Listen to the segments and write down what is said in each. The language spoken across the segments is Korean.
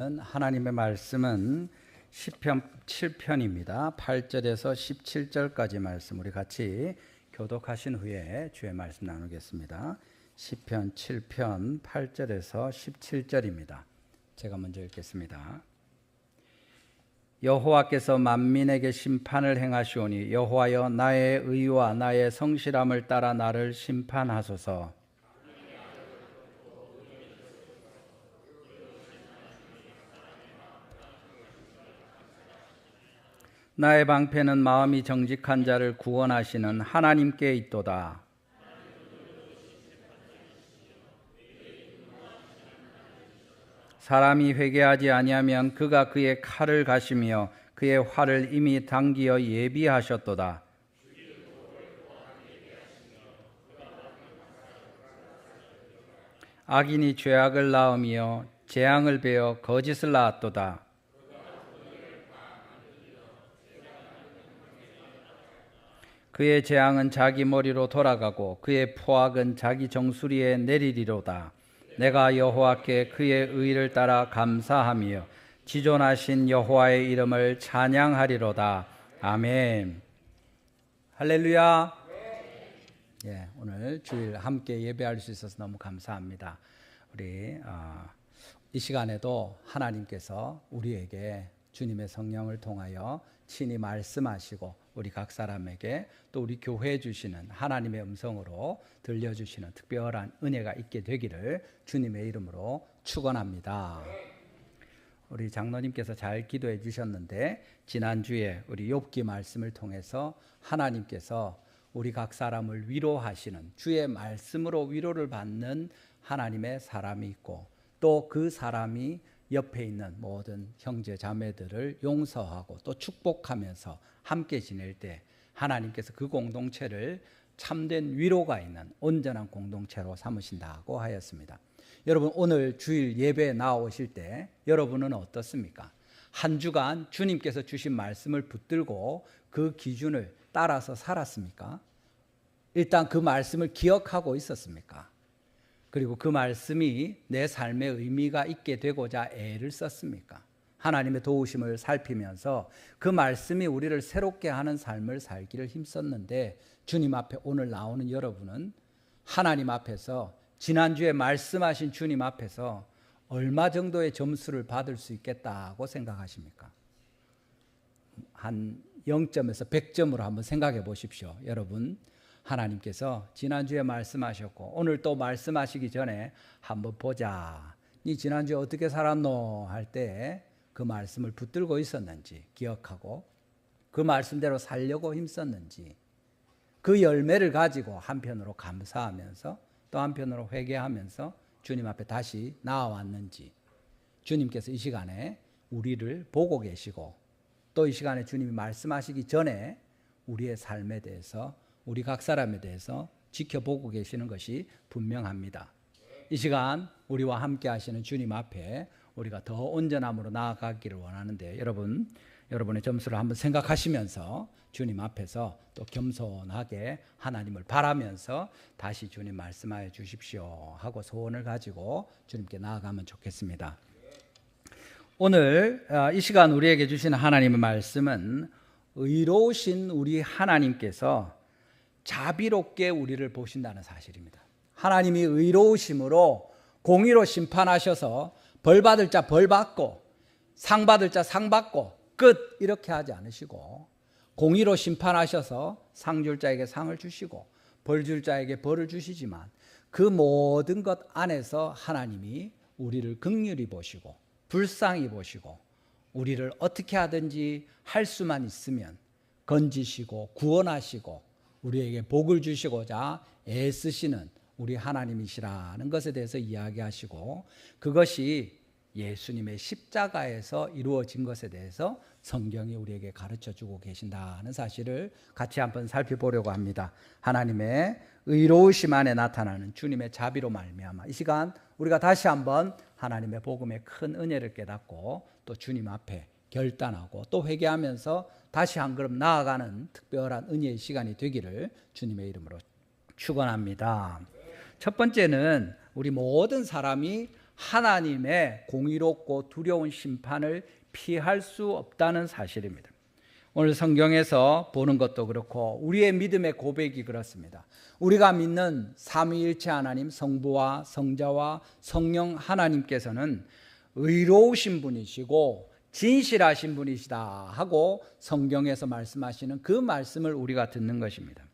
하나님의 말씀은 시편 7편입니다. 8절에서 17절까지 말씀 우리 같이 교독하신 후에 주의 말씀 나누겠습니다. 시편 7편 8절에서 17절입니다. 제가 먼저 읽겠습니다. 여호와께서 만민에게 심판을 행하시오니 여호와여 나의 의와 나의 성실함을 따라 나를 심판하소서. 나의 방패는 마음이 정직한 자를 구원하시는 하나님께 있도다. 사람이 회개하지 아니하면 그가 그의 칼을 가시며 그의 활을 이미 당기어 예비하셨도다. 악인이 죄악을 낳으며 재앙을 베어 거짓을 낳았도다. 그의 재앙은 자기 머리로 돌아가고 그의 포악은 자기 정수리에 내리리로다. 내가 여호와께 그의 의를 따라 감사하며 지존하신 여호와의 이름을 찬양하리로다. 아멘. 할렐루야. 오늘 주일 함께 예배할 수 있어서 너무 감사합니다. 우리 이 시간에도 하나님께서 우리에게 주님의 성령을 통하여 친히 말씀하시고 우리 각 사람에게 또 우리 교회에 주시는 하나님의 음성으로 들려주시는 특별한 은혜가 있게 되기를 주님의 이름으로 축원합니다. 우리 장로님께서 잘 기도해 주셨는데 지난주에 우리 욥기 말씀을 통해서 하나님께서 우리 각 사람을 위로하시는 주의 말씀으로 위로를 받는 하나님의 사람이 있고 또 그 사람이 옆에 있는 모든 형제 자매들을 용서하고 또 축복하면서 함께 지낼 때 하나님께서 그 공동체를 참된 위로가 있는 온전한 공동체로 삼으신다고 하였습니다. 여러분 오늘 주일 예배에 나오실 때 여러분은 어떻습니까? 한 주간 주님께서 주신 말씀을 붙들고 그 기준을 따라서 살았습니까? 일단 그 말씀을 기억하고 있었습니까? 그리고 그 말씀이 내 삶에 의미가 있게 되고자 애를 썼습니까? 하나님의 도우심을 살피면서 그 말씀이 우리를 새롭게 하는 삶을 살기를 힘썼는데 주님 앞에 오늘 나오는 여러분은 하나님 앞에서 지난주에 말씀하신 주님 앞에서 얼마 정도의 점수를 받을 수 있겠다고 생각하십니까? 한 0점에서 100점으로 한번 생각해 보십시오. 여러분 하나님께서 지난주에 말씀하셨고 오늘 또 말씀하시기 전에 한번 보자. 니 지난주에 어떻게 살았노? 할 때 그 말씀을 붙들고 있었는지 기억하고 그 말씀대로 살려고 힘썼는지 그 열매를 가지고 한편으로 감사하면서 또 한편으로 회개하면서 주님 앞에 다시 나아왔는지 주님께서 이 시간에 우리를 보고 계시고 또 이 시간에 주님이 말씀하시기 전에 우리의 삶에 대해서 우리 각 사람에 대해서 지켜보고 계시는 것이 분명합니다. 이 시간 우리와 함께 하시는 주님 앞에 우리가 더 온전함으로 나아가기를 원하는데 여러분의 점수를 한번 생각하시면서 주님 앞에서 또 겸손하게 하나님을 바라면서 다시 주님 말씀하여 주십시오 하고 소원을 가지고 주님께 나아가면 좋겠습니다. 오늘 이 시간 우리에게 주시는 하나님의 말씀은 의로우신 우리 하나님께서 자비롭게 우리를 보신다는 사실입니다. 하나님이 의로우심으로 공의로 심판하셔서 벌 받을 자 벌 받고 상 받을 자 상 받고 끝 이렇게 하지 않으시고 공의로 심판하셔서 상 줄 자에게 상을 주시고 벌 줄 자에게 벌을 주시지만 그 모든 것 안에서 하나님이 우리를 긍휼히 보시고 불쌍히 보시고 우리를 어떻게 하든지 할 수만 있으면 건지시고 구원하시고 우리에게 복을 주시고자 애쓰시는 우리 하나님이시라는 것에 대해서 이야기하시고 그것이 예수님의 십자가에서 이루어진 것에 대해서 성경이 우리에게 가르쳐주고 계신다는 사실을 같이 한번 살펴보려고 합니다. 하나님의 의로우심 안에 나타나는 주님의 자비로 말미암아 이 시간 우리가 다시 한번 하나님의 복음의 큰 은혜를 깨닫고 또 주님 앞에 결단하고 또 회개하면서 다시 한 걸음 나아가는 특별한 은혜의 시간이 되기를 주님의 이름으로 축원합니다. 첫 번째는 우리 모든 사람이 하나님의 공의롭고 두려운 심판을 피할 수 없다는 사실입니다. 오늘 성경에서 보는 것도 그렇고 우리의 믿음의 고백이 그렇습니다. 우리가 믿는 삼위일체 하나님, 성부와 성자와 성령 하나님께서는 의로우신 분이시고 진실하신 분이시다 하고 성경에서 말씀하시는 그 말씀을 우리가 듣는 것입니다.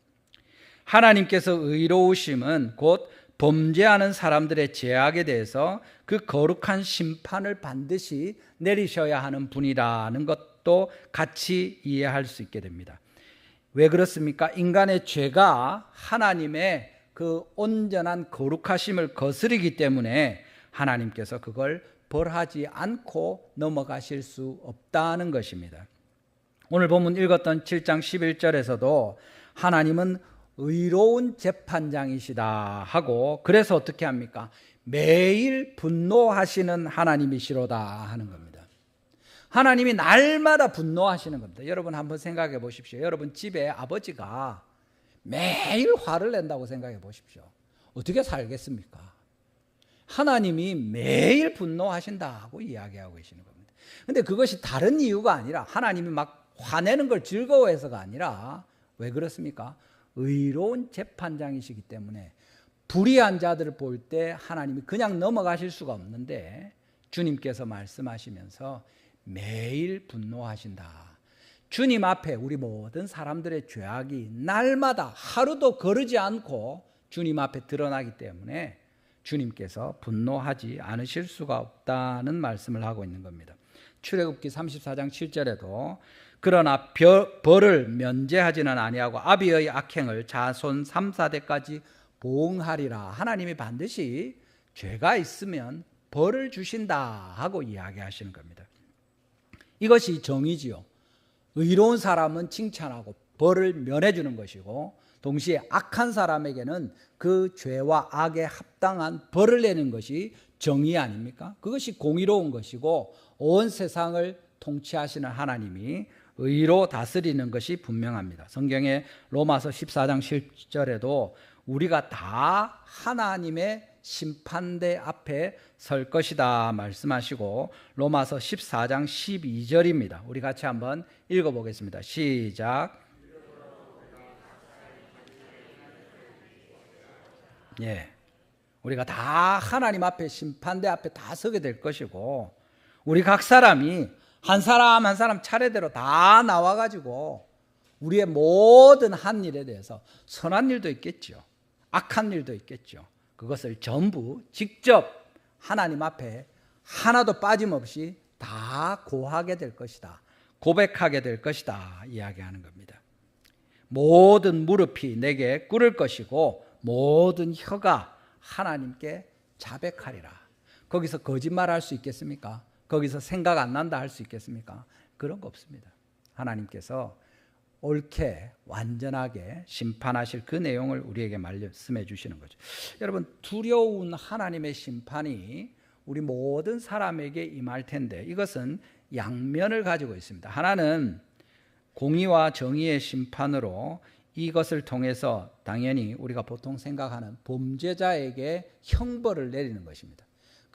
하나님께서 의로우심은 곧 범죄하는 사람들의 죄악에 대해서 그 거룩한 심판을 반드시 내리셔야 하는 분이라는 것도 같이 이해할 수 있게 됩니다. 왜 그렇습니까? 인간의 죄가 하나님의 그 온전한 거룩하심을 거스르기 때문에 하나님께서 그걸 벌하지 않고 넘어가실 수 없다는 것입니다. 오늘 본문 읽었던 7장 11절에서도 하나님은 의로운 재판장이시다 하고 그래서 어떻게 합니까? 매일 분노하시는 하나님이시로다 하는 겁니다. 하나님이 날마다 분노하시는 겁니다. 여러분 한번 생각해 보십시오. 여러분 집에 아버지가 매일 화를 낸다고 생각해 보십시오. 어떻게 살겠습니까? 하나님이 매일 분노하신다고 이야기하고 계시는 겁니다. 그런데 그것이 다른 이유가 아니라 하나님이 막 화내는 걸 즐거워해서가 아니라 왜 그렇습니까? 의로운 재판장이시기 때문에 불의한 자들을 볼 때 하나님이 그냥 넘어가실 수가 없는데 주님께서 말씀하시면서 매일 분노하신다. 주님 앞에 우리 모든 사람들의 죄악이 날마다 하루도 거르지 않고 주님 앞에 드러나기 때문에 주님께서 분노하지 않으실 수가 없다는 말씀을 하고 있는 겁니다. 출애굽기 34장 7절에도 그러나 벌을 면제하지는 아니하고 아비의 악행을 자손 3, 4대까지 보응하리라. 하나님이 반드시 죄가 있으면 벌을 주신다 하고 이야기하시는 겁니다. 이것이 정의지요. 의로운 사람은 칭찬하고 벌을 면해주는 것이고 동시에 악한 사람에게는 그 죄와 악에 합당한 벌을 내는 것이 정의 아닙니까? 그것이 공의로운 것이고 온 세상을 통치하시는 하나님이 의로 다스리는 것이 분명합니다. 성경의 로마서 14장 10절에도 우리가 다 하나님의 심판대 앞에 설 것이다 말씀하시고 로마서 14장 12절입니다. 우리 같이 한번 읽어보겠습니다. 시작. 예, 우리가 다 하나님 앞에 심판대 앞에 다 서게 될 것이고 우리 각 사람이 한 사람 한 사람 차례대로 다 나와가지고 우리의 모든 한 일에 대해서 선한 일도 있겠죠. 악한 일도 있겠죠. 그것을 전부 직접 하나님 앞에 하나도 빠짐없이 다 고하게 될 것이다. 고백하게 될 것이다. 이야기하는 겁니다. 모든 무릎이 내게 꿇을 것이고 모든 혀가 하나님께 자백하리라. 거기서 거짓말할 수 있겠습니까? 거기서 생각 안 난다 할 수 있겠습니까? 그런 거 없습니다. 하나님께서 옳게 완전하게 심판하실 그 내용을 우리에게 말씀해 주시는 거죠. 여러분 두려운 하나님의 심판이 우리 모든 사람에게 임할 텐데 이것은 양면을 가지고 있습니다. 하나는 공의와 정의의 심판으로 이것을 통해서 당연히 우리가 보통 생각하는 범죄자에게 형벌을 내리는 것입니다.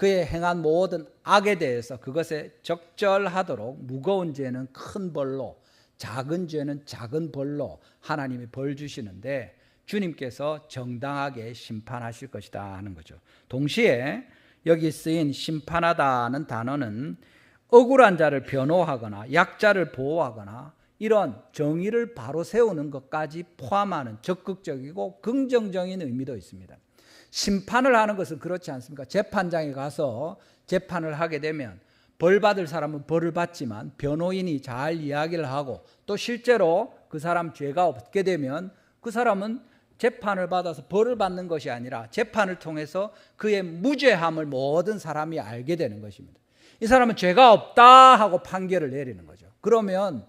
그의 행한 모든 악에 대해서 그것에 적절하도록 무거운 죄는 큰 벌로 작은 죄는 작은 벌로 하나님이 벌 주시는데 주님께서 정당하게 심판하실 것이다 하는 거죠. 동시에 여기 쓰인 심판하다는 단어는 억울한 자를 변호하거나 약자를 보호하거나 이런 정의를 바로 세우는 것까지 포함하는 적극적이고 긍정적인 의미도 있습니다. 심판을 하는 것은 그렇지 않습니까? 재판장에 가서 재판을 하게 되면 벌 받을 사람은 벌을 받지만 변호인이 잘 이야기를 하고 또 실제로 그 사람 죄가 없게 되면 그 사람은 재판을 받아서 벌을 받는 것이 아니라 재판을 통해서 그의 무죄함을 모든 사람이 알게 되는 것입니다. 이 사람은 죄가 없다 하고 판결을 내리는 거죠. 그러면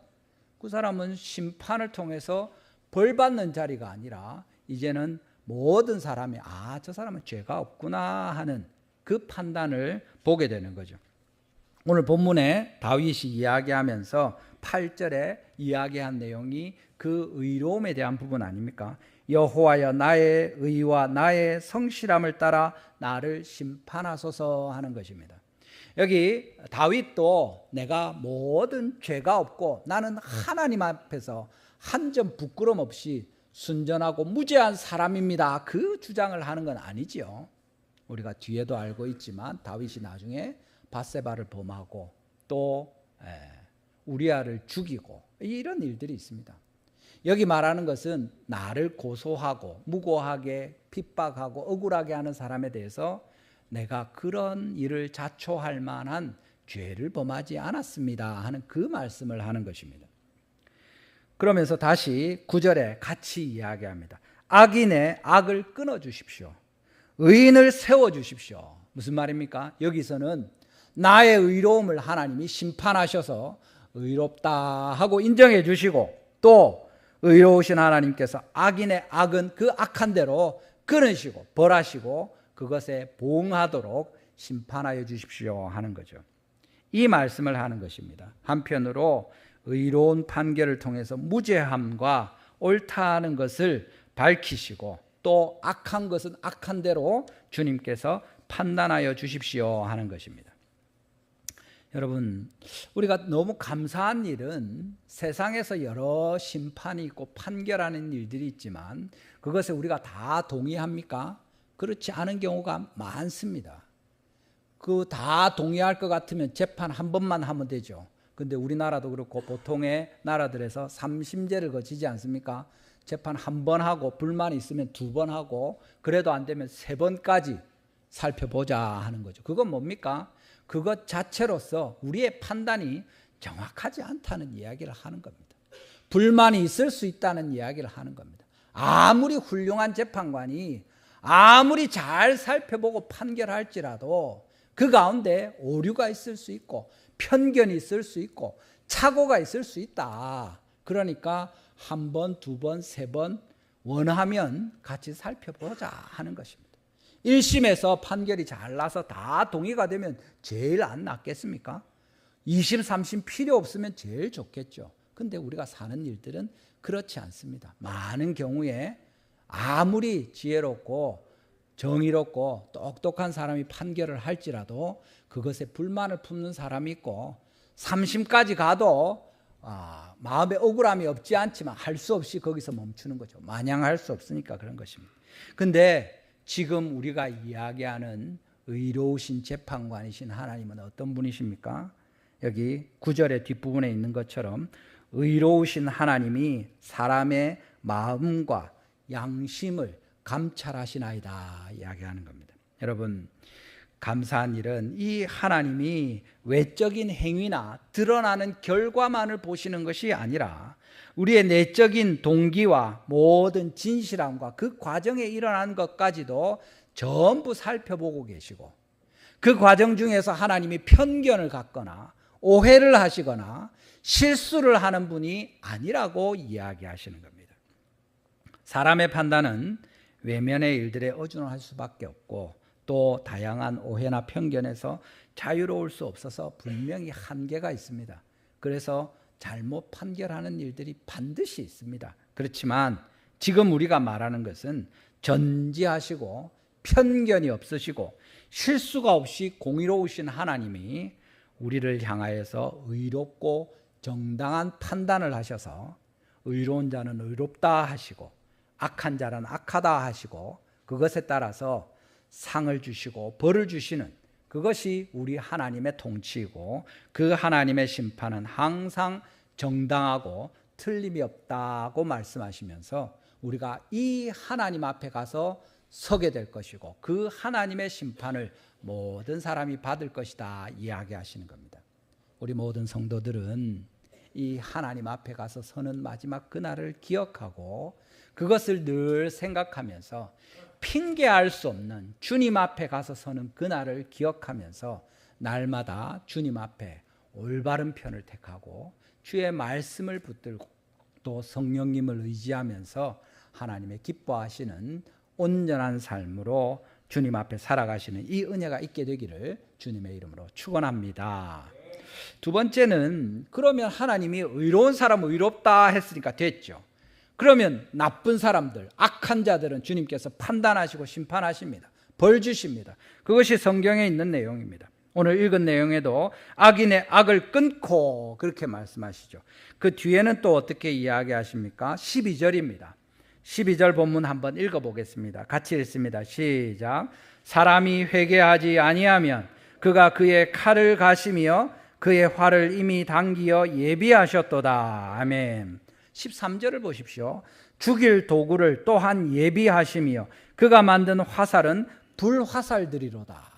그 사람은 심판을 통해서 벌 받는 자리가 아니라 이제는 모든 사람이 저 사람은 죄가 없구나 하는 그 판단을 보게 되는 거죠. 오늘 본문에 다윗이 이야기하면서 8절에 이야기한 내용이 그 의로움에 대한 부분 아닙니까? 여호와여 나의 의와 나의 성실함을 따라 나를 심판하소서 하는 것입니다. 여기 다윗도 내가 모든 죄가 없고 나는 하나님 앞에서 한 점 부끄럼 없이 순전하고 무죄한 사람입니다, 그 주장을 하는 건 아니지요. 우리가 뒤에도 알고 있지만 다윗이 나중에 밧세바를 범하고 또 우리아를 죽이고 이런 일들이 있습니다. 여기 말하는 것은 나를 고소하고 무고하게 핍박하고 억울하게 하는 사람에 대해서 내가 그런 일을 자초할 만한 죄를 범하지 않았습니다 하는 그 말씀을 하는 것입니다. 그러면서 다시 9절에 같이 이야기합니다. 악인의 악을 끊어주십시오. 의인을 세워주십시오. 무슨 말입니까? 여기서는 나의 의로움을 하나님이 심판하셔서 의롭다 하고 인정해 주시고, 또 의로우신 하나님께서 악인의 악은 그 악한 대로 끊으시고 벌하시고 그것에 보응하도록 심판하여 주십시오 하는 거죠. 이 말씀을 하는 것입니다. 한편으로 의로운 판결을 통해서 무죄함과 옳다는 것을 밝히시고 또 악한 것은 악한 대로 주님께서 판단하여 주십시오 하는 것입니다. 여러분, 우리가 너무 감사한 일은 세상에서 여러 심판이 있고 판결하는 일들이 있지만 그것에 우리가 다 동의합니까? 그렇지 않은 경우가 많습니다. 그 다 동의할 것 같으면 재판 한 번만 하면 되죠. 근데 우리나라도 그렇고 보통의 나라들에서 삼심제를 거치지 않습니까? 재판 한 번 하고 불만이 있으면 두 번 하고 그래도 안 되면 세 번까지 살펴보자 하는 거죠. 그건 뭡니까? 그것 자체로서 우리의 판단이 정확하지 않다는 이야기를 하는 겁니다. 불만이 있을 수 있다는 이야기를 하는 겁니다. 아무리 훌륭한 재판관이 아무리 잘 살펴보고 판결할지라도 그 가운데 오류가 있을 수 있고 편견이 있을 수 있고 착오가 있을 수 있다. 그러니까 한 번, 두 번, 세 번 원하면 같이 살펴보자 하는 것입니다. 1심에서 판결이 잘 나서 다 동의가 되면 제일 안 낫겠습니까? 2심, 3심 필요 없으면 제일 좋겠죠. 근데 우리가 사는 일들은 그렇지 않습니다. 많은 경우에 아무리 지혜롭고 정의롭고 똑똑한 사람이 판결을 할지라도 그것에 불만을 품는 사람이 있고 3심까지 가도 마음에 억울함이 없지 않지만 할 수 없이 거기서 멈추는 거죠. 마냥 할 수 없으니까 그런 것입니다. 근데 지금 우리가 이야기하는 의로우신 재판관이신 하나님은 어떤 분이십니까? 여기 9절의 뒷부분에 있는 것처럼 의로우신 하나님이 사람의 마음과 양심을 감찰하시나이다 이야기하는 겁니다. 여러분, 감사한 일은 이 하나님이 외적인 행위나 드러나는 결과만을 보시는 것이 아니라 우리의 내적인 동기와 모든 진실함과 그 과정에 일어난 것까지도 전부 살펴보고 계시고 그 과정 중에서 하나님이 편견을 갖거나 오해를 하시거나 실수를 하는 분이 아니라고 이야기하시는 겁니다. 사람의 판단은 외면의 일들에 의존할 수밖에 없고 또 다양한 오해나 편견에서 자유로울 수 없어서 분명히 한계가 있습니다. 그래서 잘못 판결하는 일들이 반드시 있습니다. 그렇지만 지금 우리가 말하는 것은 전지하시고 편견이 없으시고 실수가 없이 공의로우신 하나님이 우리를 향하여서 의롭고 정당한 판단을 하셔서 의로운 자는 의롭다 하시고 악한 자는 악하다 하시고 그것에 따라서 상을 주시고 벌을 주시는 그것이 우리 하나님의 통치이고 그 하나님의 심판은 항상 정당하고 틀림이 없다고 말씀하시면서 우리가 이 하나님 앞에 가서 서게 될 것이고 그 하나님의 심판을 모든 사람이 받을 것이다 이야기하시는 겁니다. 우리 모든 성도들은 이 하나님 앞에 가서 서는 마지막 그날을 기억하고 그것을 늘 생각하면서 핑계할 수 없는 주님 앞에 가서 서는 그날을 기억하면서 날마다 주님 앞에 올바른 편을 택하고 주의 말씀을 붙들고 또 성령님을 의지하면서 하나님의 기뻐하시는 온전한 삶으로 주님 앞에 살아가시는 이 은혜가 있게 되기를 주님의 이름으로 축원합니다. 두 번째는 그러면 하나님이 의로운 사람은 의롭다 했으니까 됐죠. 그러면 나쁜 사람들, 악한 자들은 주님께서 판단하시고 심판하십니다. 벌 주십니다. 그것이 성경에 있는 내용입니다. 오늘 읽은 내용에도 악인의 악을 끊고 그렇게 말씀하시죠. 그 뒤에는 또 어떻게 이야기하십니까? 12절입니다. 12절 본문 한번 읽어보겠습니다. 같이 읽습니다. 시작. 사람이 회개하지 아니하면 그가 그의 칼을 가시며 그의 활을 이미 당기어 예비하셨도다. 아멘. 13절을 보십시오. 죽일 도구를 또한 예비하시며 그가 만든 화살은 불화살들이로다.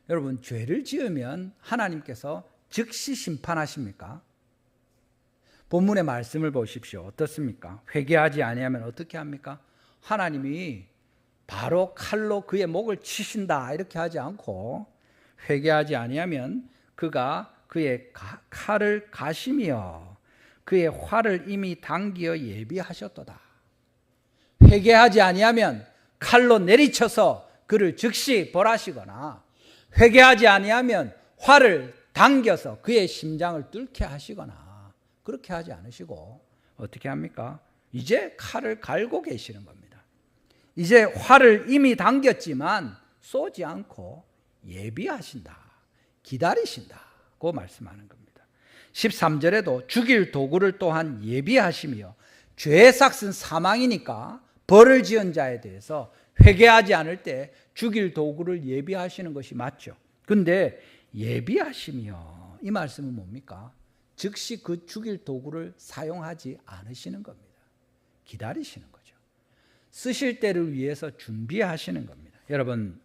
여러분, 죄를 지으면 하나님께서 즉시 심판하십니까? 본문의 말씀을 보십시오. 어떻습니까? 회개하지 아니하면 어떻게 합니까? 하나님이 바로 칼로 그의 목을 치신다 이렇게 하지 않고 회개하지 아니하면 그가 그의 칼을 가시며 그의 활을 이미 당기어 예비하셨도다. 회개하지 아니하면 칼로 내리쳐서 그를 즉시 벌하시거나 회개하지 아니하면 활을 당겨서 그의 심장을 뚫게 하시거나 그렇게 하지 않으시고 어떻게 합니까? 이제 칼을 갈고 계시는 겁니다. 이제 활을 이미 당겼지만 쏘지 않고 예비하신다, 기다리신다고 말씀하는 겁니다. 13절에도 죽일 도구를 또한 예비하시며 죄의 삭은 사망이니까 벌을 지은 자에 대해서 회개하지 않을 때 죽일 도구를 예비하시는 것이 맞죠. 근데 예비하시며 이 말씀은 뭡니까? 즉시 그 죽일 도구를 사용하지 않으시는 겁니다. 기다리시는 거죠. 쓰실 때를 위해서 준비하시는 겁니다. 여러분,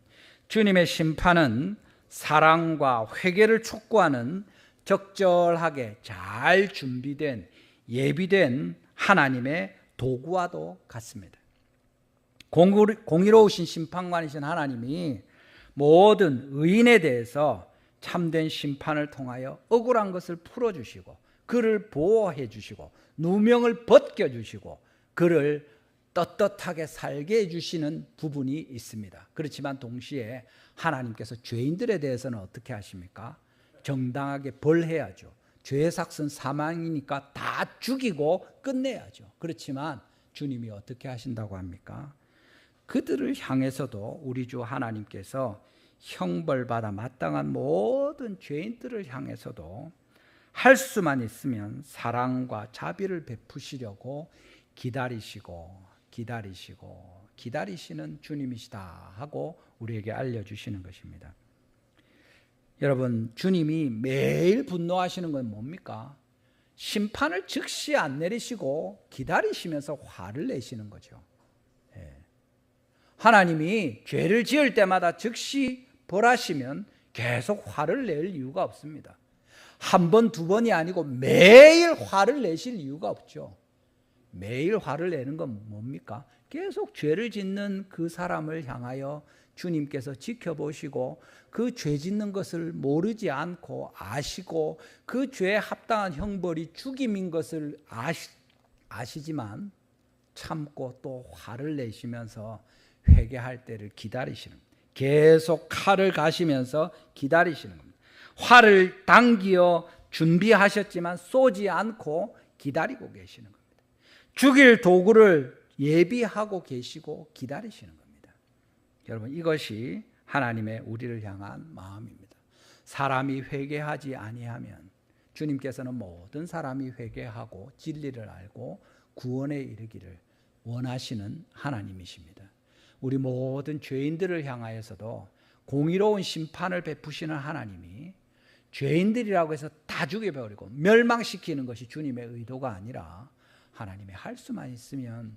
주님의 심판은 사랑과 회개를 촉구하는 적절하게 잘 준비된 예비된 하나님의 도구와도 같습니다. 공의로우신 심판관이신 하나님이 모든 의인에 대해서 참된 심판을 통하여 억울한 것을 풀어주시고 그를 보호해 주시고 누명을 벗겨주시고 그를 떳떳하게 살게 해주시는 부분이 있습니다. 그렇지만 동시에 하나님께서 죄인들에 대해서는 어떻게 하십니까? 정당하게 벌해야죠. 죄의 삭은 사망이니까 다 죽이고 끝내야죠. 그렇지만 주님이 어떻게 하신다고 합니까? 그들을 향해서도 우리 주 하나님께서 형벌받아 마땅한 모든 죄인들을 향해서도 할 수만 있으면 사랑과 자비를 베푸시려고 기다리시는 주님이시다 하고 우리에게 알려주시는 것입니다. 여러분, 주님이 매일 분노하시는 건 뭡니까? 심판을 즉시 안 내리시고 기다리시면서 화를 내시는 거죠. 하나님이 죄를 지을 때마다 즉시 벌하시면 계속 화를 낼 이유가 없습니다. 한 번, 두 번이 아니고 매일 화를 내실 이유가 없죠. 매일 화를 내는 건 뭡니까? 계속 죄를 짓는 그 사람을 향하여 주님께서 지켜보시고 그 죄 짓는 것을 모르지 않고 아시고 그 죄에 합당한 형벌이 죽임인 것을 아시지만 참고 또 화를 내시면서 회개할 때를 기다리시는 겁니다. 계속 칼을 가시면서 기다리시는 겁니다. 활을 당기어 준비하셨지만 쏘지 않고 기다리고 계시는 겁니다. 죽일 도구를 예비하고 계시고 기다리시는 겁니다. 여러분, 이것이 하나님의 우리를 향한 마음입니다. 사람이 회개하지 아니하면 주님께서는 모든 사람이 회개하고 진리를 알고 구원에 이르기를 원하시는 하나님이십니다. 우리 모든 죄인들을 향하여서도 공의로운 심판을 베푸시는 하나님이 죄인들이라고 해서 다 죽여버리고 멸망시키는 것이 주님의 의도가 아니라 하나님이 할 수만 있으면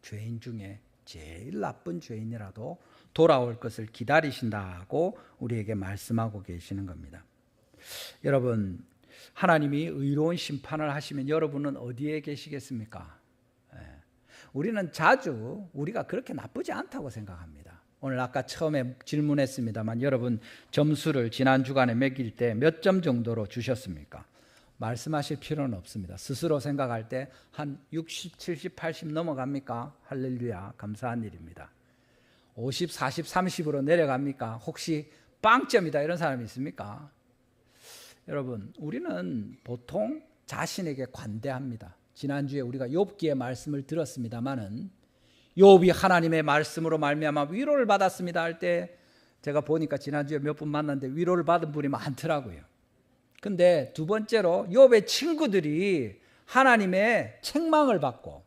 죄인 중에 제일 나쁜 죄인이라도 돌아올 것을 기다리신다고 우리에게 말씀하고 계시는 겁니다. 여러분, 하나님이 의로운 심판을 하시면 여러분은 어디에 계시겠습니까? 우리는 자주 우리가 그렇게 나쁘지 않다고 생각합니다. 오늘 아까 처음에 질문했습니다만 여러분 점수를 지난 주간에 매길 때 몇 점 정도로 주셨습니까? 말씀하실 필요는 없습니다. 스스로 생각할 때 한 60, 70, 80 넘어갑니까? 할렐루야, 감사한 일입니다. 50, 40, 30으로 내려갑니까? 혹시 빵점이다 이런 사람이 있습니까? 여러분, 우리는 보통 자신에게 관대합니다. 지난주에 우리가 욥기의 말씀을 들었습니다마는 욥이 하나님의 말씀으로 말미암아 위로를 받았습니다 할 때 제가 보니까 지난주에 몇 분 만났는데 위로를 받은 분이 많더라고요. 근데 두 번째로 욥의 친구들이 하나님의 책망을 받고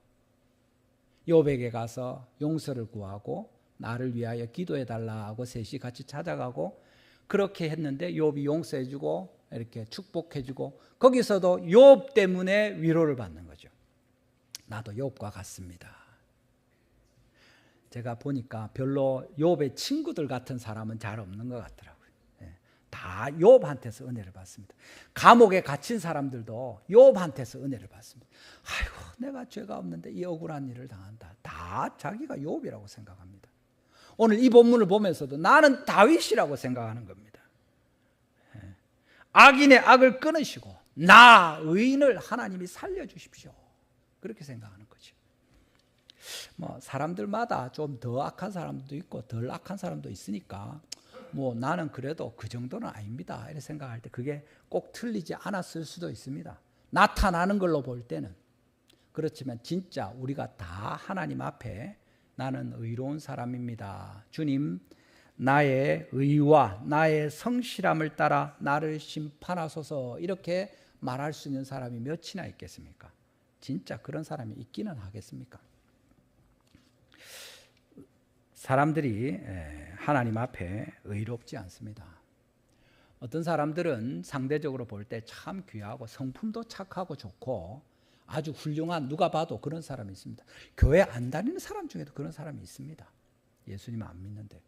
욥에게 가서 용서를 구하고 나를 위하여 기도해 달라고 셋이 같이 찾아가고 그렇게 했는데 욥이 용서해 주고 이렇게 축복해 주고 거기서도 욥 때문에 위로를 받는 거죠. 나도 욥과 같습니다. 제가 보니까 별로 욥의 친구들 같은 사람은 잘 없는 것 같더라고요. 다 욥한테서 은혜를 받습니다. 감옥에 갇힌 사람들도 욥한테서 은혜를 받습니다. 아이고 내가 죄가 없는데 이 억울한 일을 당한다. 다 자기가 욥이라고 생각합니다. 오늘 이 본문을 보면서도 나는 다윗이라고 생각하는 겁니다. 악인의 악을 끊으시고 나 의인을 하나님이 살려주십시오. 그렇게 생각하는 거죠. 뭐 사람들마다 좀 더 악한 사람도 있고 덜 악한 사람도 있으니까 뭐 나는 그래도 그 정도는 아닙니다 이렇게 생각할 때 그게 꼭 틀리지 않았을 수도 있습니다. 나타나는 걸로 볼 때는. 그렇지만 진짜 우리가 다 하나님 앞에 나는 의로운 사람입니다. 주님 나의 의와 나의 성실함을 따라 나를 심판하소서 이렇게 말할 수 있는 사람이 몇이나 있겠습니까? 진짜 그런 사람이 있기는 하겠습니까? 사람들이 하나님 앞에 의롭지 않습니다. 어떤 사람들은 상대적으로 볼 때 참 귀하고 성품도 착하고 좋고 아주 훌륭한 누가 봐도 그런 사람이 있습니다. 교회 안 다니는 사람 중에도 그런 사람이 있습니다. 예수님 안 믿는데.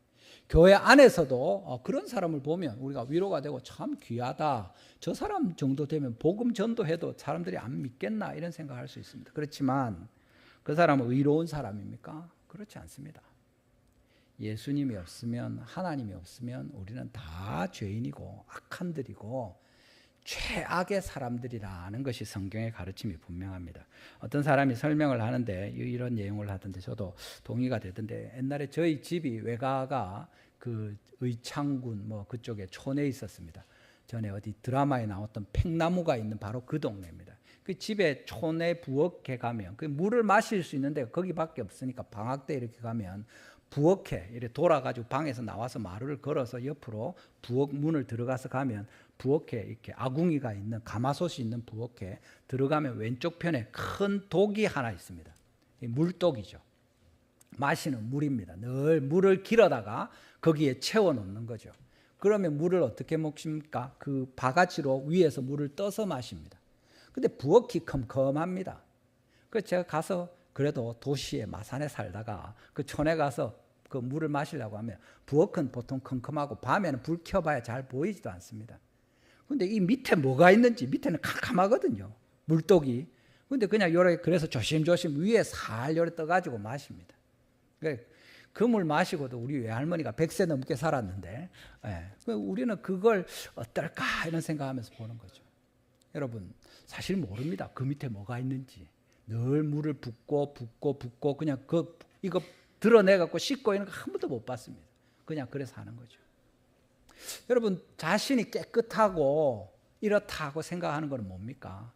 교회 안에서도 그런 사람을 보면 우리가 위로가 되고 참 귀하다. 저 사람 정도 되면 복음 전도해도 사람들이 안 믿겠나 이런 생각할 수 있습니다. 그렇지만 그 사람은 의로운 사람입니까? 그렇지 않습니다. 예수님이 없으면 하나님이 없으면 우리는 다 죄인이고 악한들이고 최악의 사람들이라는 것이 성경의 가르침이 분명합니다. 어떤 사람이 설명을 하는데 이런 내용을 하던데 저도 동의가 되던데 옛날에 저희 집이 외가가 그 의창군 뭐 그쪽에 촌에 있었습니다. 전에 어디 드라마에 나왔던 팽나무가 있는 바로 그 동네입니다. 그 집에 촌에 부엌에 가면 그 물을 마실 수 있는데 거기밖에 없으니까 방학 때 이렇게 가면 부엌에 이렇게 돌아가지고 방에서 나와서 마루를 걸어서 옆으로 부엌 문을 들어가서 가면 부엌에 이렇게 아궁이가 있는 가마솥이 있는 부엌에 들어가면 왼쪽 편에 큰 독이 하나 있습니다. 물독이죠. 마시는 물입니다. 늘 물을 길어다가 거기에 채워 놓는 거죠. 그러면 물을 어떻게 먹습니까? 그 바가지로 위에서 물을 떠서 마십니다. 근데 부엌이 컴컴합니다. 그래서 제가 가서 그래도 도시에 마산에 살다가 그 촌에 가서 그 물을 마시려고 하면 부엌은 보통 컴컴하고 밤에는 불 켜봐야 잘 보이지도 않습니다. 근데 이 밑에 뭐가 있는지 밑에는 캄캄하거든요. 물독이. 근데 그냥 요렇게 그래서 조심조심 위에 살 요래 떠가지고 마십니다. 그 물 마시고도 우리 외할머니가 100세 넘게 살았는데 우리는 그걸 어떨까 이런 생각하면서 보는 거죠. 여러분 사실 모릅니다. 그 밑에 뭐가 있는지. 늘 물을 붓고 그냥 이거 드러내갖고 씻고 이런 거 한 번도 못 봤습니다. 그냥 그래서 하는 거죠. 여러분 자신이 깨끗하고 이렇다고 생각하는 건 뭡니까?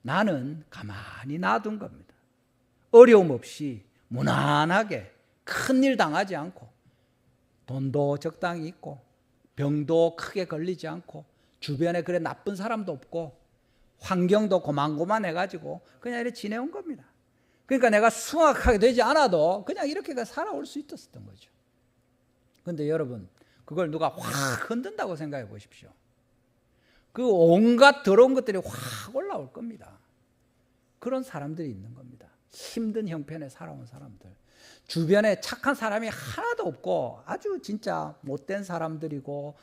나는 가만히 놔둔 겁니다. 어려움 없이 무난하게 큰일 당하지 않고 돈도 적당히 있고 병도 크게 걸리지 않고 주변에 그래 나쁜 사람도 없고 환경도 고만고만해가지고 그냥 이렇게 지내온 겁니다. 그러니까 내가 숭악하게 되지 않아도 그냥 이렇게 살아올 수 있었던 거죠. 그런데 여러분 그걸 누가 확 흔든다고 생각해 보십시오. 그 온갖 더러운 것들이 확 올라올 겁니다. 그런 사람들이 있는 겁니다. 힘든 형편에 살아온 사람들. 주변에 착한 사람이 하나도 없고 아주 진짜 못된 사람들이고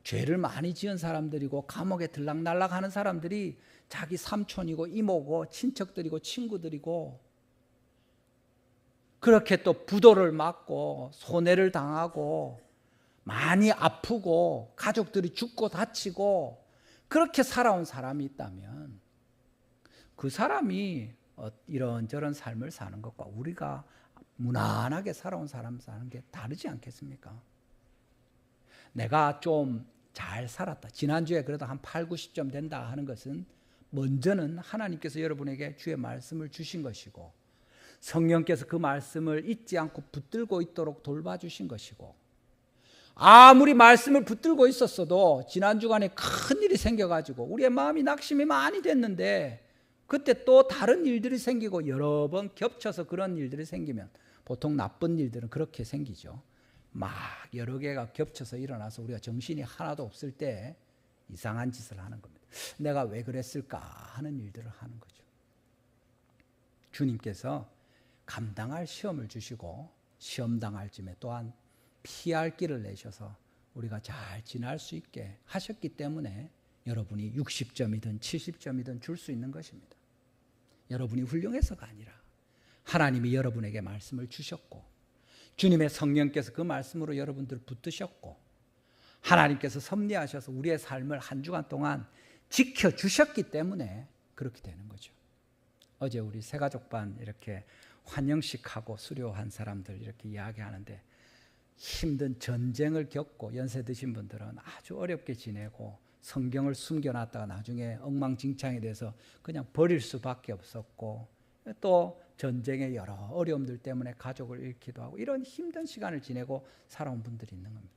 죄를 많이 지은 사람들이고 감옥에 들락날락 하는 사람들이 자기 삼촌이고 이모고 친척들이고 친구들이고 그렇게 또 부도를 맞고 손해를 당하고 많이 아프고 가족들이 죽고 다치고 그렇게 살아온 사람이 있다면 그 사람이 이런저런 삶을 사는 것과 우리가 무난하게 살아온 사람 사는 게 다르지 않겠습니까? 내가 좀 잘 살았다. 지난주에 그래도 한 8, 90점 된다 하는 것은 먼저는 하나님께서 여러분에게 주의 말씀을 주신 것이고 성령께서 그 말씀을 잊지 않고 붙들고 있도록 돌봐주신 것이고 아무리 말씀을 붙들고 있었어도 지난 주간에 큰 일이 생겨가지고 우리의 마음이 낙심이 많이 됐는데 그때 또 다른 일들이 생기고 여러 번 겹쳐서 그런 일들이 생기면 보통 나쁜 일들은 그렇게 생기죠. 막 여러 개가 겹쳐서 일어나서 우리가 정신이 하나도 없을 때 이상한 짓을 하는 겁니다. 내가 왜 그랬을까 하는 일들을 하는 거죠. 주님께서 감당할 시험을 주시고 시험 당할 쯤에 또한 피할 길을 내셔서 우리가 잘 지날 수 있게 하셨기 때문에 여러분이 60점이든 70점이든 줄 수 있는 것입니다. 여러분이 훌륭해서가 아니라 하나님이 여러분에게 말씀을 주셨고 주님의 성령께서 그 말씀으로 여러분들을 붙드셨고 하나님께서 섭리하셔서 우리의 삶을 한 주간 동안 지켜주셨기 때문에 그렇게 되는 거죠. 어제 우리 새가족반 이렇게 환영식하고 수료한 사람들 이렇게 이야기하는데 힘든 전쟁을 겪고 연세 드신 분들은 아주 어렵게 지내고 성경을 숨겨놨다가 나중에 엉망진창이 돼서 그냥 버릴 수밖에 없었고 또 전쟁의 여러 어려움들 때문에 가족을 잃기도 하고 이런 힘든 시간을 지내고 살아온 분들이 있는 겁니다.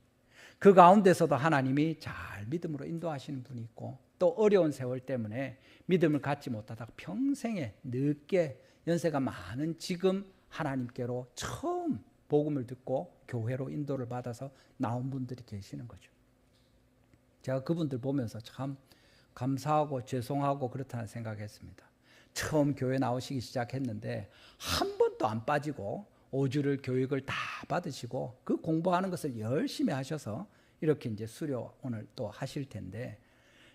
그 가운데서도 하나님이 잘 믿음으로 인도하시는 분이 있고 또 어려운 세월 때문에 믿음을 갖지 못하다가 평생에 늦게 연세가 많은 지금 하나님께로 처음 복음을 듣고 교회로 인도를 받아서 나온 분들이 계시는 거죠. 제가 그분들 보면서 참 감사하고 죄송하고 그렇다는 생각했습니다. 처음 교회 나오시기 시작했는데 한 번도 안 빠지고 5주를 교육을 다 받으시고 그 공부하는 것을 열심히 하셔서 이렇게 이제 수료 오늘 또 하실 텐데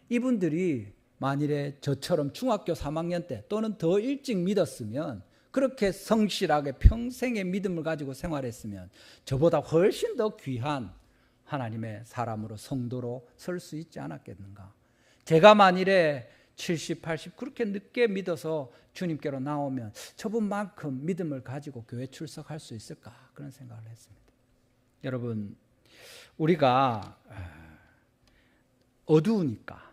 이분들이 만일에 저처럼 중학교 3학년 때 또는 더 일찍 믿었으면 그렇게 성실하게 평생의 믿음을 가지고 생활했으면 저보다 훨씬 더 귀한 하나님의 사람으로 성도로 설 수 있지 않았겠는가. 제가 만일에 70, 80 그렇게 늦게 믿어서 주님께로 나오면 저분만큼 믿음을 가지고 교회 출석할 수 있을까 그런 생각을 했습니다. 여러분 우리가 어두우니까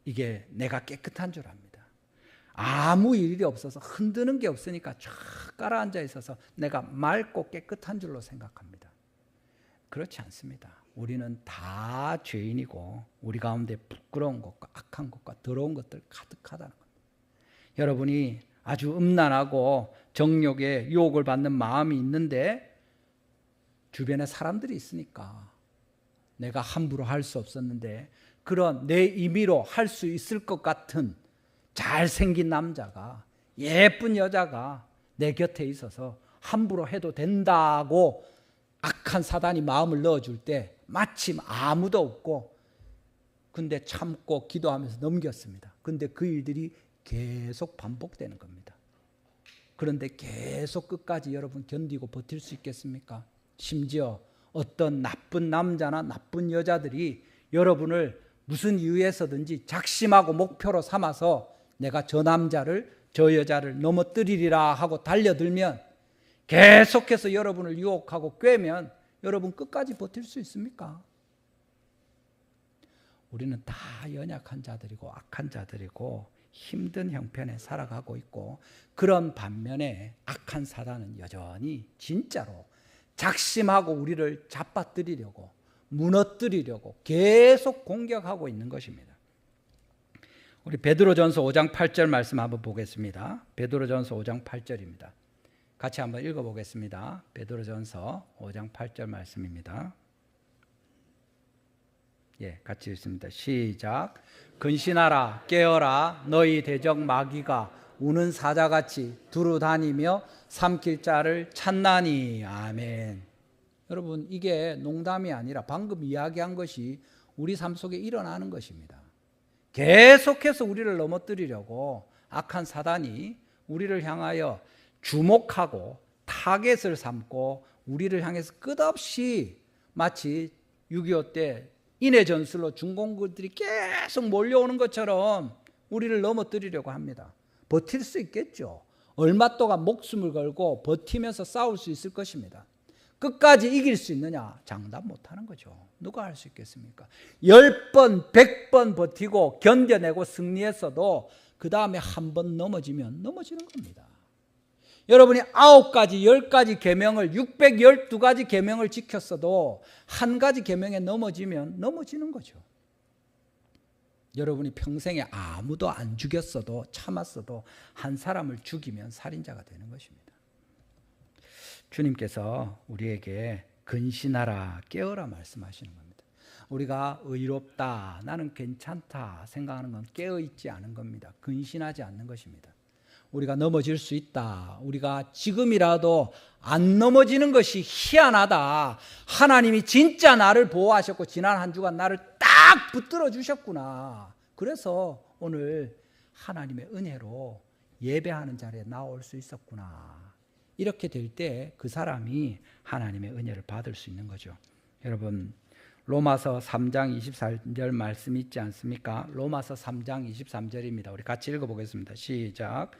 이게 내가 깨끗한 줄 압니다. 아무 일이 없어서 흔드는 게 없으니까 쫙 깔아앉아 있어서 내가 맑고 깨끗한 줄로 생각합니다. 그렇지 않습니다. 우리는 다 죄인이고 우리 가운데 부끄러운 것과 악한 것과 더러운 것들 가득하다는 겁니다. 여러분이 아주 음란하고 정욕에 유혹을 받는 마음이 있는데 주변에 사람들이 있으니까 내가 함부로 할 수 없었는데 그런 내 임의로 할 수 있을 것 같은 잘생긴 남자가 예쁜 여자가 내 곁에 있어서 함부로 해도 된다고 악한 사단이 마음을 넣어줄 때 마침 아무도 없고 근데 참고 기도하면서 넘겼습니다. 근데 그 일들이 계속 반복되는 겁니다. 그런데 계속 끝까지 여러분 견디고 버틸 수 있겠습니까? 심지어 어떤 나쁜 남자나 나쁜 여자들이 여러분을 무슨 이유에서든지 작심하고 목표로 삼아서 내가 저 남자를 저 여자를 넘어뜨리리라 하고 달려들면 계속해서 여러분을 유혹하고 꿰면 여러분 끝까지 버틸 수 있습니까? 우리는 다 연약한 자들이고 악한 자들이고 힘든 형편에 살아가고 있고 그런 반면에 악한 사단은 여전히 진짜로 작심하고 우리를 잡아뜨리려고 무너뜨리려고 계속 공격하고 있는 것입니다. 우리 베드로전서 5장 8절 말씀 한번 보겠습니다. 베드로전서 5장 8절입니다. 같이 한번 읽어보겠습니다. 베드로전서 5장 8절 말씀입니다. 예, 같이 읽습니다. 시작. 근신하라 깨어라 너희 대적 마귀가 우는 사자같이 두루 다니며 삼킬 자를 찾나니. 아멘. 여러분 이게 농담이 아니라 방금 이야기한 것이 우리 삶 속에 일어나는 것입니다. 계속해서 우리를 넘어뜨리려고 악한 사단이 우리를 향하여 주목하고 타겟을 삼고 우리를 향해서 끝없이 마치 6.25 때 인해 전술로 중공군들이 계속 몰려오는 것처럼 우리를 넘어뜨리려고 합니다. 버틸 수 있겠죠. 얼마 동안 목숨을 걸고 버티면서 싸울 수 있을 것입니다. 끝까지 이길 수 있느냐? 장담 못하는 거죠. 누가 할 수 있겠습니까? 10번, 100번 버티고 견뎌내고 승리했어도 그 다음에 한 번 넘어지면 넘어지는 겁니다. 여러분이 9가지, 10가지 계명을 612가지 계명을 지켰어도 한 가지 계명에 넘어지면 넘어지는 거죠. 여러분이 평생에 아무도 안 죽였어도 참았어도 한 사람을 죽이면 살인자가 되는 것입니다. 주님께서 우리에게 근신하라, 깨어라 말씀하시는 겁니다. 우리가 의롭다, 나는 괜찮다 생각하는 건 깨어있지 않은 겁니다. 근신하지 않는 것입니다. 우리가 넘어질 수 있다, 우리가 지금이라도 안 넘어지는 것이 희한하다, 하나님이 진짜 나를 보호하셨고 지난 한 주간 나를 딱 붙들어 주셨구나, 그래서 오늘 하나님의 은혜로 예배하는 자리에 나올 수 있었구나, 이렇게 될 때 그 사람이 하나님의 은혜를 받을 수 있는 거죠. 여러분, 로마서 3장 24절 말씀 있지 않습니까? 로마서 3장 23절입니다. 우리 같이 읽어보겠습니다. 시작.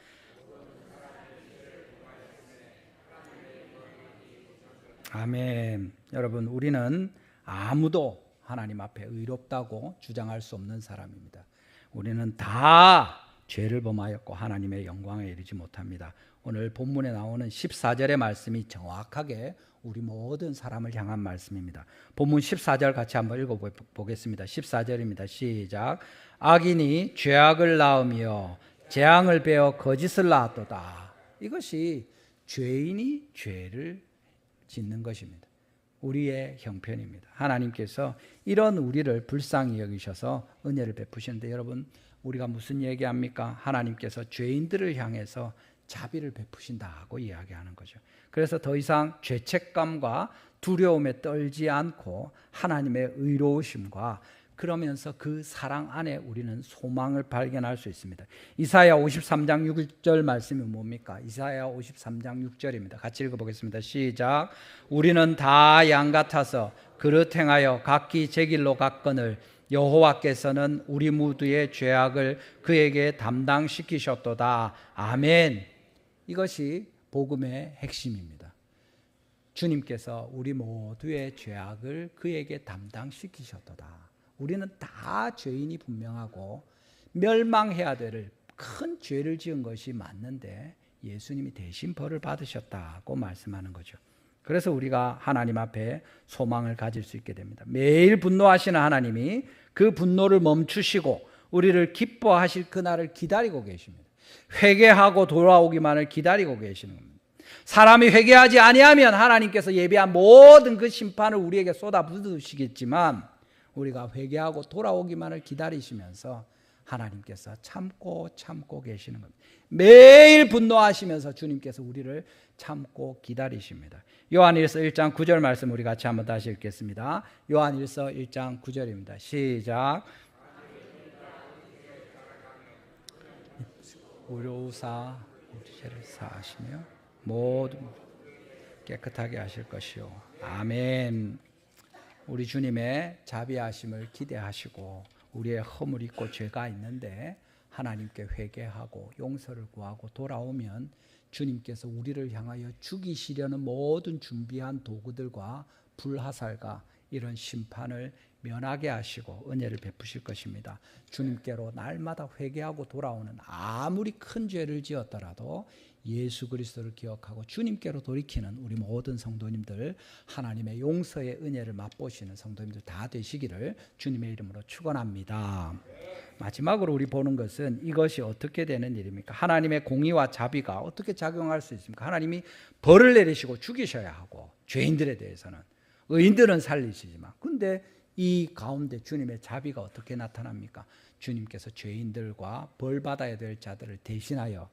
아멘. 여러분, 우리는 아무도 하나님 앞에 의롭다고 주장할 수 없는 사람입니다. 우리는 다 죄를 범하였고 하나님의 영광에 이르지 못합니다. 오늘 본문에 나오는 14절의 말씀이 정확하게 우리 모든 사람을 향한 말씀입니다. 본문 14절 같이 한번 읽어보겠습니다. 14절입니다. 시작. 악인이 죄악을 낳으며 재앙을 베어 거짓을 낳았도다. 이것이 죄인이 죄를 짓는 것입니다. 우리의 형편입니다. 하나님께서 이런 우리를 불쌍히 여기셔서 은혜를 베푸시는데, 여러분, 우리가 무슨 얘기합니까? 하나님께서 죄인들을 향해서 자비를 베푸신다고 이야기하는 거죠. 그래서 더 이상 죄책감과 두려움에 떨지 않고 하나님의 의로우심과 그러면서 그 사랑 안에 우리는 소망을 발견할 수 있습니다. 이사야 53장 6절 말씀이 뭡니까? 이사야 53장 6절입니다. 같이 읽어보겠습니다. 시작. 우리는 다 양 같아서 그릇 행하여 각기 제 길로 갔거늘 여호와께서는 우리 모두의 죄악을 그에게 담당시키셨도다. 아멘. 이것이 복음의 핵심입니다. 주님께서 우리 모두의 죄악을 그에게 담당시키셨도다. 우리는 다 죄인이 분명하고 멸망해야 될 큰 죄를 지은 것이 맞는데 예수님이 대신 벌을 받으셨다고 말씀하는 거죠. 그래서 우리가 하나님 앞에 소망을 가질 수 있게 됩니다. 매일 분노하시는 하나님이 그 분노를 멈추시고 우리를 기뻐하실 그날을 기다리고 계십니다. 회개하고 돌아오기만을 기다리고 계시는 겁니다. 사람이 회개하지 아니하면 하나님께서 예비한 모든 그 심판을 우리에게 쏟아부으시겠지만, 우리가 회개하고 돌아오기만을 기다리시면서 하나님께서 참고 계시는 겁니다. 매일 분노하시면서 주님께서 우리를 참고 기다리십니다. 요한일서 1장 9절 말씀 우리 같이 한번 다시 읽겠습니다. 요한일서 1장 9절입니다. 시작. 의로우사 우리 죄를 사하시며 모두 깨끗하게 하실 것이요. 아멘. 우리 주님의 자비하심을 기대하시고 우리의 허물이 있고 죄가 있는데 하나님께 회개하고 용서를 구하고 돌아오면 주님께서 우리를 향하여 죽이시려는 모든 준비한 도구들과 불화살과 이런 심판을 면하게 하시고 은혜를 베푸실 것입니다. 주님께로 날마다 회개하고 돌아오는, 아무리 큰 죄를 지었더라도 예수 그리스도를 기억하고 주님께로 돌이키는 우리 모든 성도님들, 하나님의 용서의 은혜를 맛보시는 성도님들 다 되시기를 주님의 이름으로 축원합니다. 마지막으로 우리 보는 것은 이것이 어떻게 되는 일입니까? 하나님의 공의와 자비가 어떻게 작용할 수 있습니까? 하나님이 벌을 내리시고 죽이셔야 하고, 죄인들에 대해서는, 의인들은 살리시지만, 근데 이 가운데 주님의 자비가 어떻게 나타납니까? 주님께서 죄인들과 벌 받아야 될 자들을 대신하여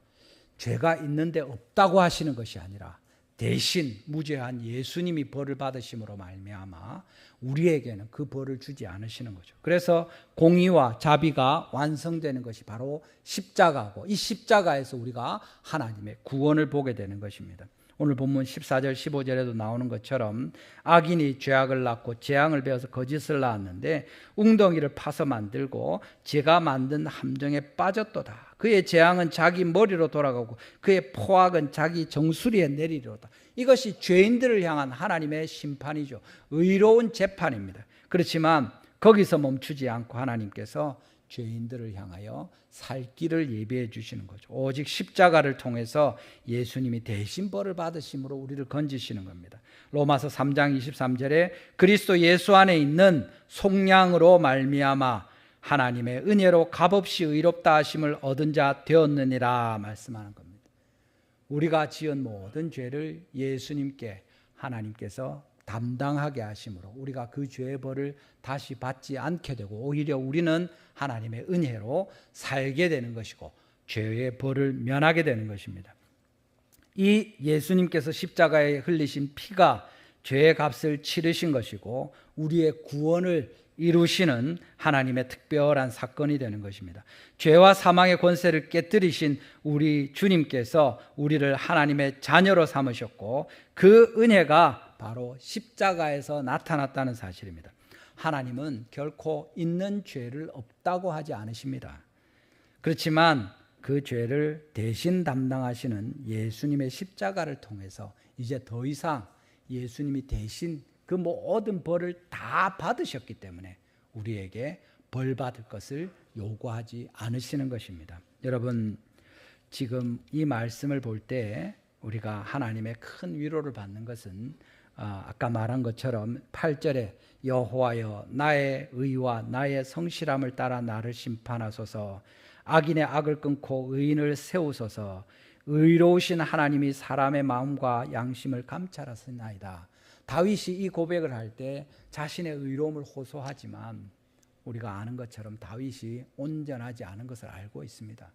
죄가 있는데 없다고 하시는 것이 아니라 대신 무죄한 예수님이 벌을 받으심으로 말미암아 우리에게는 그 벌을 주지 않으시는 거죠. 그래서 공의와 자비가 완성되는 것이 바로 십자가고, 이 십자가에서 우리가 하나님의 구원을 보게 되는 것입니다. 오늘 본문 14절 15절에도 나오는 것처럼 악인이 죄악을 낳고 재앙을 베어서 거짓을 낳았는데 웅덩이를 파서 만들고 제가 만든 함정에 빠졌도다. 그의 재앙은 자기 머리로 돌아가고 그의 포악은 자기 정수리에 내리리로다. 이것이 죄인들을 향한 하나님의 심판이죠. 의로운 재판입니다. 그렇지만 거기서 멈추지 않고 하나님께서 죄인들을 향하여 살 길을 예비해 주시는 거죠. 오직 십자가를 통해서 예수님이 대신 벌을 받으심으로 우리를 건지시는 겁니다. 로마서 3장 23절에 그리스도 예수 안에 있는 속량으로 말미암아 하나님의 은혜로 값없이 의롭다 하심을 얻은 자 되었느니라 말씀하는 겁니다. 우리가 지은 모든 죄를 예수님께 하나님께서 담당하게 하심으로 우리가 그 죄의 벌을 다시 받지 않게 되고 오히려 우리는 하나님의 은혜로 살게 되는 것이고 죄의 벌을 면하게 되는 것입니다. 이 예수님께서 십자가에 흘리신 피가 죄의 값을 치르신 것이고 우리의 구원을 이루시는 하나님의 특별한 사건이 되는 것입니다. 죄와 사망의 권세를 깨뜨리신 우리 주님께서 우리를 하나님의 자녀로 삼으셨고 그 은혜가 바로 십자가에서 나타났다는 사실입니다. 하나님은 결코 있는 죄를 없다고 하지 않으십니다. 그렇지만 그 죄를 대신 담당하시는 예수님의 십자가를 통해서 이제 더 이상 예수님이 대신 그 모든 벌을 다 받으셨기 때문에 우리에게 벌 받을 것을 요구하지 않으시는 것입니다. 여러분, 지금 이 말씀을 볼 때 우리가 하나님의 큰 위로를 받는 것은 아까 말한 것처럼 8절에 여호와여 나의 의와 나의 성실함을 따라 나를 심판하소서 악인의 악을 끊고 의인을 세우소서 의로우신 하나님이 사람의 마음과 양심을 감찰하시나이다. 다윗이 이 고백을 할 때 자신의 의로움을 호소하지만 우리가 아는 것처럼 다윗이 온전하지 않은 것을 알고 있습니다.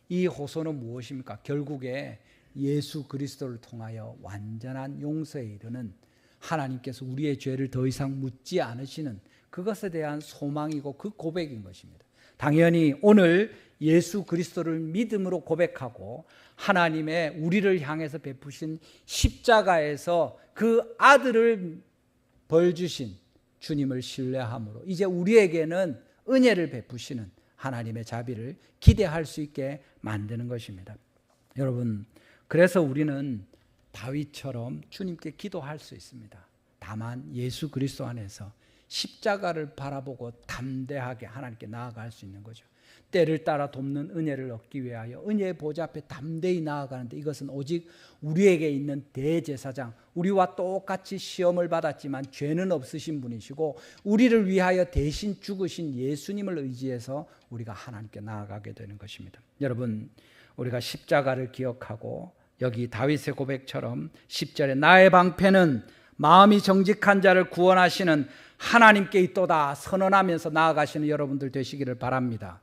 이 호소는 무엇입니까? 결국에 예수 그리스도를 통하여 완전한 용서에 이르는 하나님께서 우리의 죄를 더 이상 묻지 않으시는 그것에 대한 소망이고 그 고백인 것입니다. 당연히 오늘 예수 그리스도를 믿음으로 고백하고 하나님의 우리를 향해서 베푸신 십자가에서 그 아들을 벌 주신 주님을 신뢰함으로 이제 우리에게는 은혜를 베푸시는 하나님의 자비를 기대할 수 있게 만드는 것입니다. 여러분, 그래서 우리는 다윗처럼 주님께 기도할 수 있습니다. 다만 예수 그리스도 안에서 십자가를 바라보고 담대하게 하나님께 나아갈 수 있는 거죠. 때를 따라 돕는 은혜를 얻기 위하여 은혜의 보좌 앞에 담대히 나아가는데 이것은 오직 우리에게 있는 대제사장, 우리와 똑같이 시험을 받았지만 죄는 없으신 분이시고 우리를 위하여 대신 죽으신 예수님을 의지해서 우리가 하나님께 나아가게 되는 것입니다. 여러분, 우리가 십자가를 기억하고 여기 다윗의 고백처럼 10절에 나의 방패는 마음이 정직한 자를 구원하시는 하나님께 있도다 선언하면서 나아가시는 여러분들 되시기를 바랍니다.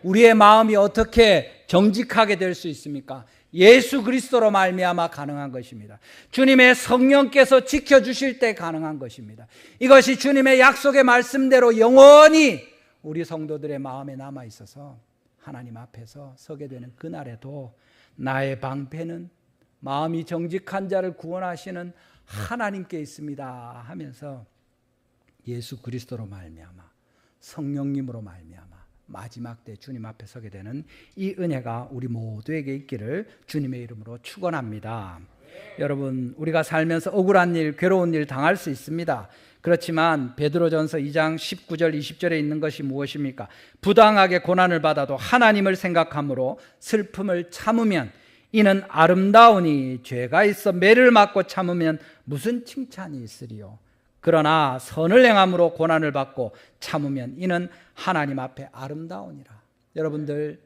우리의 마음이 어떻게 정직하게 될 수 있습니까? 예수 그리스도로 말미암아 가능한 것입니다. 주님의 성령께서 지켜주실 때 가능한 것입니다. 이것이 주님의 약속의 말씀대로 영원히 우리 성도들의 마음에 남아있어서 하나님 앞에서 서게 되는 그날에도 나의 방패는 마음이 정직한 자를 구원하시는 하나님께 있습니다 하면서 예수 그리스도로 말미암아 성령님으로 말미암아 마지막 때 주님 앞에 서게 되는 이 은혜가 우리 모두에게 있기를 주님의 이름으로 축원합니다. 여러분, 우리가 살면서 억울한 일, 괴로운 일 당할 수 있습니다. 그렇지만 베드로전서 2장 19절 20절에 있는 것이 무엇입니까? 부당하게 고난을 받아도 하나님을 생각함으로 슬픔을 참으면 이는 아름다우니 죄가 있어 매를 맞고 참으면 무슨 칭찬이 있으리요. 그러나 선을 행함으로 고난을 받고 참으면 이는 하나님 앞에 아름다우니라. 여러분들,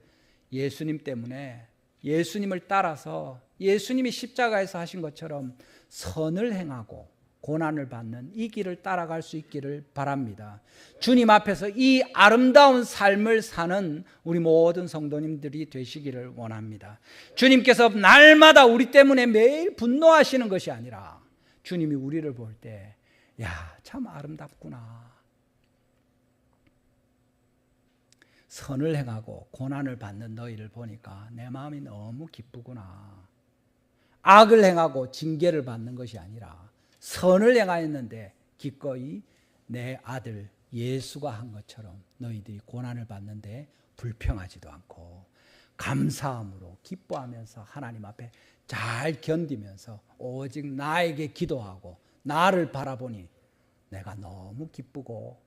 예수님 때문에 예수님을 따라서 예수님이 십자가에서 하신 것처럼 선을 행하고 고난을 받는 이 길을 따라갈 수 있기를 바랍니다. 주님 앞에서 이 아름다운 삶을 사는 우리 모든 성도님들이 되시기를 원합니다. 주님께서 날마다 우리 때문에 매일 분노하시는 것이 아니라 주님이 우리를 볼 때 야, 참 아름답구나. 선을 행하고 고난을 받는 너희를 보니까 내 마음이 너무 기쁘구나. 악을 행하고 징계를 받는 것이 아니라 선을 행하였는데 기꺼이 내 아들 예수가 한 것처럼 너희들이 고난을 받는데 불평하지도 않고 감사함으로 기뻐하면서 하나님 앞에 잘 견디면서 오직 나에게 기도하고 나를 바라보니 내가 너무 기쁘고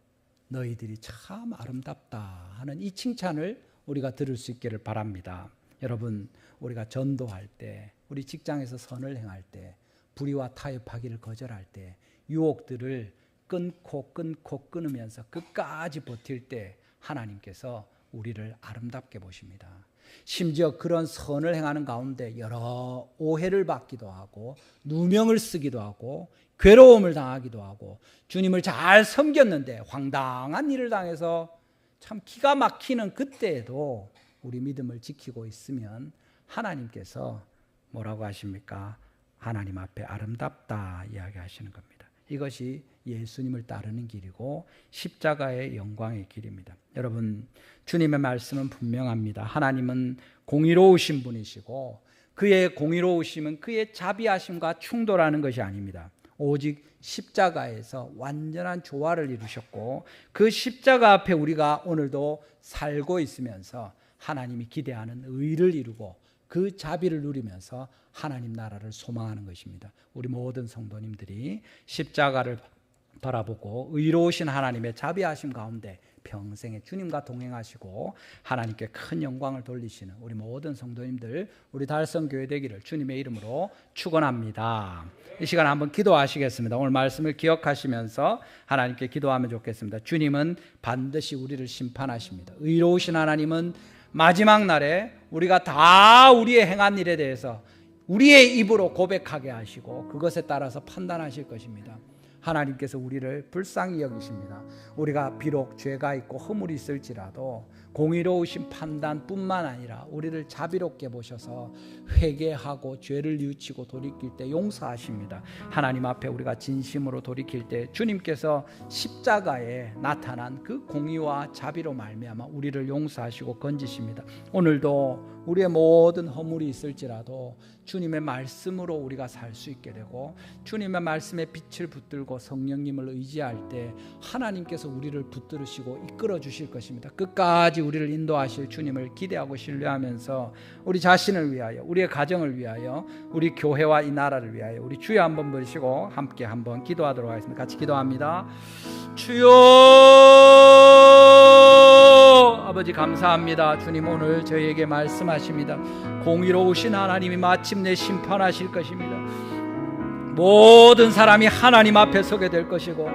너희들이 참 아름답다 하는 이 칭찬을 우리가 들을 수 있기를 바랍니다. 여러분, 우리가 전도할 때, 우리 직장에서 선을 행할 때, 불의와 타협하기를 거절할 때, 유혹들을 끊고 끊으면서 끝까지 버틸 때 하나님께서 우리를 아름답게 보십니다. 심지어 그런 선을 행하는 가운데 여러 오해를 받기도 하고 누명을 쓰기도 하고 괴로움을 당하기도 하고 주님을 잘 섬겼는데 황당한 일을 당해서 참 기가 막히는 그때에도 우리 믿음을 지키고 있으면 하나님께서 뭐라고 하십니까? 하나님 앞에 아름답다 이야기하시는 겁니다. 이것이 예수님을 따르는 길이고 십자가의 영광의 길입니다. 여러분, 주님의 말씀은 분명합니다. 하나님은 공의로우신 분이시고 그의 공의로우심은 그의 자비하심과 충돌하는 것이 아닙니다. 오직 십자가에서 완전한 조화를 이루셨고 그 십자가 앞에 우리가 오늘도 살고 있으면서 하나님이 기대하는 의를 이루고 그 자비를 누리면서 하나님 나라를 소망하는 것입니다. 우리 모든 성도님들이 십자가를 바라보고 의로우신 하나님의 자비하심 가운데 평생에 주님과 동행하시고 하나님께 큰 영광을 돌리시는 우리 모든 성도님들, 우리 달성교회 되기를 주님의 이름으로 축원합니다. 이 시간에 한번 기도하시겠습니다. 오늘 말씀을 기억하시면서 하나님께 기도하면 좋겠습니다. 주님은 반드시 우리를 심판하십니다. 의로우신 하나님은 마지막 날에 우리가 다 우리의 행한 일에 대해서 우리의 입으로 고백하게 하시고 그것에 따라서 판단하실 것입니다. 하나님께서 우리를 불쌍히 여기십니다. 우리가 비록 죄가 있고 허물이 있을지라도 공의로우신 판단뿐만 아니라 우리를 자비롭게 보셔서 회개하고 죄를 뉘우치고 돌이킬 때 용서하십니다. 하나님 앞에 우리가 진심으로 돌이킬 때 주님께서 십자가에 나타난 그 공의와 자비로 말미암아 우리를 용서하시고 건지십니다. 오늘도 우리의 모든 허물이 있을지라도 주님의 말씀으로 우리가 살 수 있게 되고 주님의 말씀에 빛을 붙들고 성령님을 의지할 때 하나님께서 우리를 붙들으시고 이끌어 주실 것입니다. 끝까지 우리를 인도하실 주님을 기대하고 신뢰하면서 우리 자신을 위하여, 우리의 가정을 위하여, 우리 교회와 이 나라를 위하여 우리 주여 한번 부르시고 함께 한번 기도하도록 하겠습니다. 같이 기도합니다. 주여 아버지 감사합니다. 주님 오늘 저희에게 말씀하십니다. 공의로우신 하나님이 마침내 심판하실 것입니다. 모든 사람이 하나님 앞에 서게 될 것이고